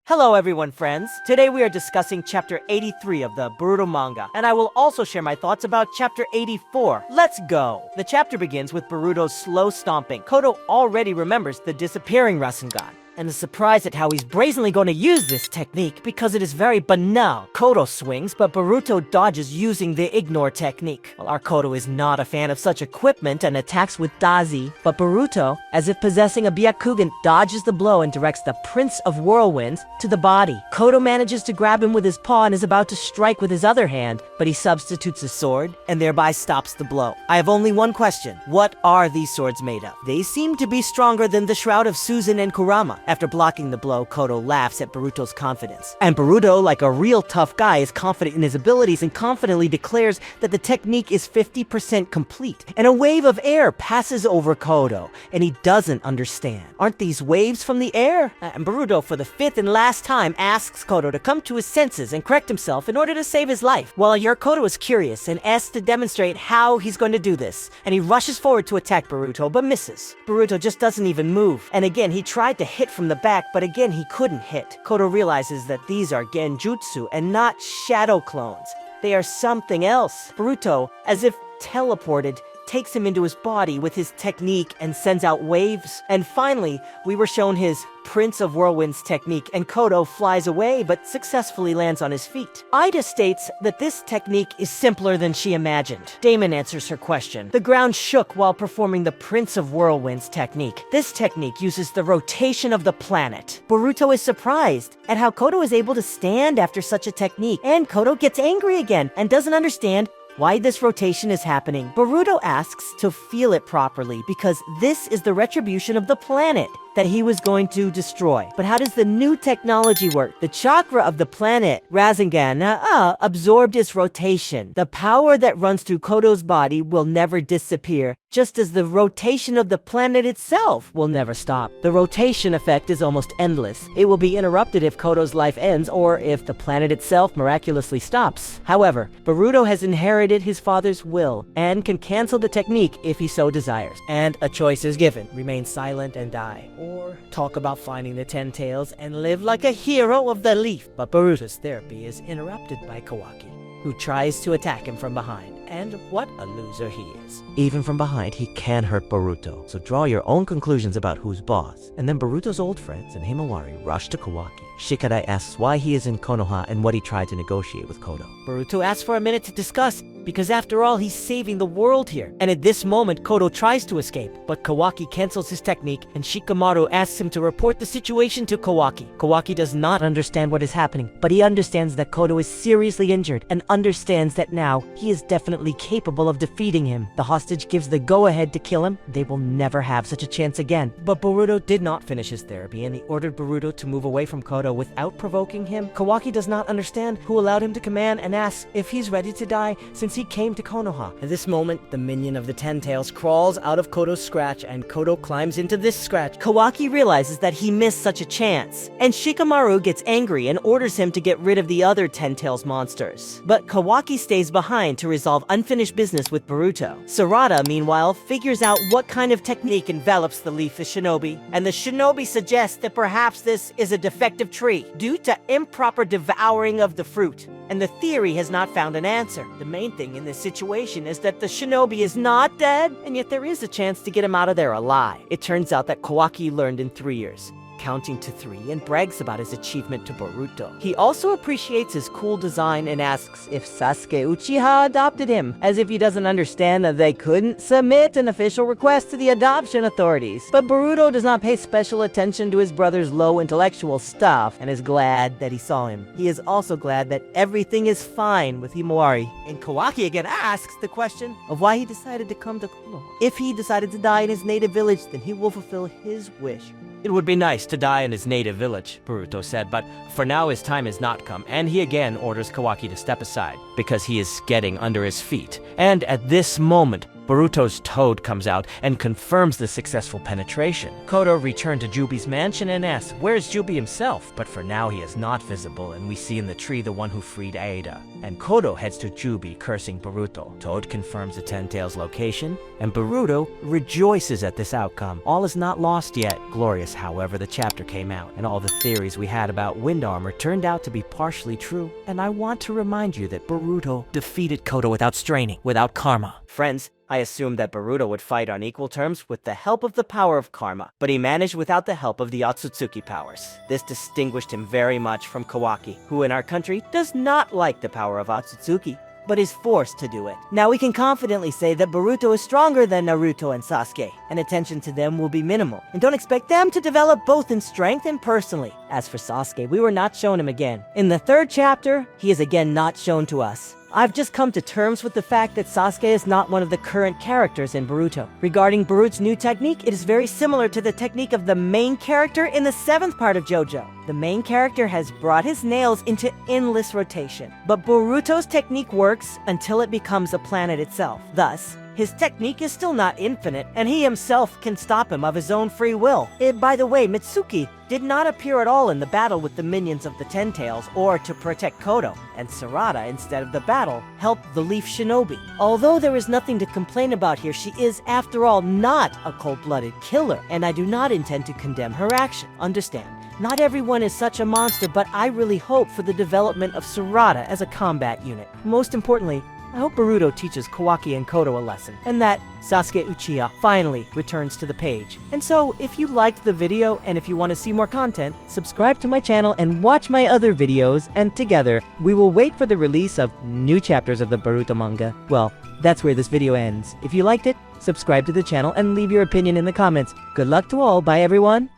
Hello everyone friends, today we are discussing chapter 83 of the Boruto manga, and I will also share my thoughts about chapter 84. Let's go! The chapter begins with Boruto's slow stomping. Kodo already remembers the disappearing Rasengan, and is surprised at how he's brazenly going to use this technique because it is very banal. Kodo swings, but Boruto dodges using the ignore technique. Well, our Kodo is not a fan of such equipment and attacks with Dazi, but Boruto, as if possessing a Byakugan, dodges the blow and directs the Prince of Whirlwinds to the body. Kodo manages to grab him with his paw and is about to strike with his other hand, but he substitutes a sword and thereby stops the blow. I have only one question. What are these swords made of? They seem to be stronger than the Shroud of Susan and Kurama. After blocking the blow, Kodo laughs at Boruto's confidence. And Boruto, like a real tough guy, is confident in his abilities and confidently declares that the technique is 50% complete. And a wave of air passes over Kodo, and he doesn't understand. Aren't these waves from the air? And Boruto, for the fifth and last time, asks Kodo to come to his senses and correct himself in order to save his life. Well, your Kodo is curious and asks to demonstrate how he's going to do this. And he rushes forward to attack Boruto, but misses. Boruto just doesn't even move. And again, he tried to hit from the back, but again he couldn't hit. Kodo realizes that these are genjutsu and not shadow clones. They are something else. Boruto, as if teleported, takes him into his body with his technique and sends out waves. And finally, we were shown his Prince of Whirlwinds technique, and Kodo flies away but successfully lands on his feet. Ida states that this technique is simpler than she imagined. Damon answers her question. The ground shook while performing the Prince of Whirlwinds technique. This technique uses the rotation of the planet. Boruto is surprised at how Kodo is able to stand after such a technique, and Kodo gets angry again and doesn't understand why this rotation is happening. Boruto asks to feel it properly because this is the retribution of the planet that he was going to destroy. But how does the new technology work? The chakra of the planet, Rasengan, absorbed its rotation. The power that runs through Kodo's body will never disappear, just as the rotation of the planet itself will never stop. The rotation effect is almost endless. It will be interrupted if Kodo's life ends or if the planet itself miraculously stops. However, Boruto has inherited his father's will and can cancel the technique if he so desires. And a choice is given. Remain silent and die, or talk about finding the 10 tails and live like a hero of the leaf. But Boruto's therapy is interrupted by Kawaki, who tries to attack him from behind. And what a loser he is. Even from behind, he can hurt Boruto. So draw your own conclusions about who's boss. And then Boruto's old friends and Himawari rush to Kawaki. Shikadai asks why he is in Konoha and what he tried to negotiate with Kodo. Boruto asks for a minute to discuss, because after all, he's saving the world here. And at this moment, Kodo tries to escape, but Kawaki cancels his technique, and Shikamaru asks him to report the situation to Kawaki. Kawaki does not understand what is happening, but he understands that Kodo is seriously injured, and understands that now he is definitely capable of defeating him. The hostage gives the go-ahead to kill him. They will never have such a chance again. But Boruto did not finish his therapy, and he ordered Boruto to move away from Kodo without provoking him. Kawaki does not understand who allowed him to command and asks if he's ready to die since he came to Konoha. At this moment, the minion of the 10 tails crawls out of Kodo's scratch, and Kodo climbs into this scratch. Kawaki realizes that he missed such a chance, and Shikamaru gets angry and orders him to get rid of the other 10 tails monsters. But Kawaki stays behind to resolve unfinished business with Boruto. Sarada, meanwhile, figures out what kind of technique envelops the leafless shinobi, and the shinobi suggests that perhaps this is a defective tree due to improper devouring of the fruit. And the theory has not found an answer. The main thing in this situation is that the shinobi is not dead, and yet there is a chance to get him out of there alive. It turns out that Kawaki learned in 3 years, counting to 3, and brags about his achievement to Boruto. He also appreciates his cool design and asks if Sasuke Uchiha adopted him, as if he doesn't understand that they couldn't submit an official request to the adoption authorities. But Boruto does not pay special attention to his brother's low intellectual stuff and is glad that he saw him. He is also glad that everything is fine with Himawari. And Kawaki again asks the question of why he decided to come to Konoha. If he decided to die in his native village, then he will fulfill his wish. It would be nice to die in his native village, Boruto said, but for now his time has not come, and he again orders Kawaki to step aside, because he is getting under his feet. And at this moment, Boruto's toad comes out and confirms the successful penetration. Kodo returned to Jubi's mansion and asks, where's Jubi himself? But for now he is not visible, and we see in the tree the one who freed Aida. And Kodo heads to Jubi, cursing Boruto. Toad confirms the Ten Tails' location, and Boruto rejoices at this outcome. All is not lost yet. Glorious, however, the chapter came out, and all the theories we had about wind armor turned out to be partially true. And I want to remind you that Boruto defeated Kodo without straining, without karma. Friends, I assumed that Boruto would fight on equal terms with the help of the power of karma, but he managed without the help of the Otsutsuki powers. This distinguished him very much from Kawaki, who in our country does not like the power of Otsutsuki, but is forced to do it. Now we can confidently say that Boruto is stronger than Naruto and Sasuke, and attention to them will be minimal, and don't expect them to develop both in strength and personally. As for Sasuke, we were not shown him again. In the third chapter, he is again not shown to us. I've just come to terms with the fact that Sasuke is not one of the current characters in Boruto. Regarding Boruto's new technique, it is very similar to the technique of the main character in the 7th part of JoJo. The main character has brought his nails into endless rotation, but Boruto's technique works until it becomes a planet itself. Thus, his technique is still not infinite, and he himself can stop him of his own free will. By the way, Mitsuki did not appear at all in the battle with the minions of the Ten Tails or to protect Kodo, and Sarada, instead of the battle, helped the Leaf Shinobi. Although there is nothing to complain about here, she is, after all, not a cold-blooded killer, and I do not intend to condemn her action. Understand, not everyone is such a monster, but I really hope for the development of Sarada as a combat unit. Most importantly, I hope Boruto teaches Kawaki and Kodo a lesson, and that Sasuke Uchiha finally returns to the page. And so, if you liked the video, and if you want to see more content, subscribe to my channel and watch my other videos, and together, we will wait for the release of new chapters of the Boruto manga. Well, that's where this video ends. If you liked it, subscribe to the channel and leave your opinion in the comments. Good luck to all, bye everyone!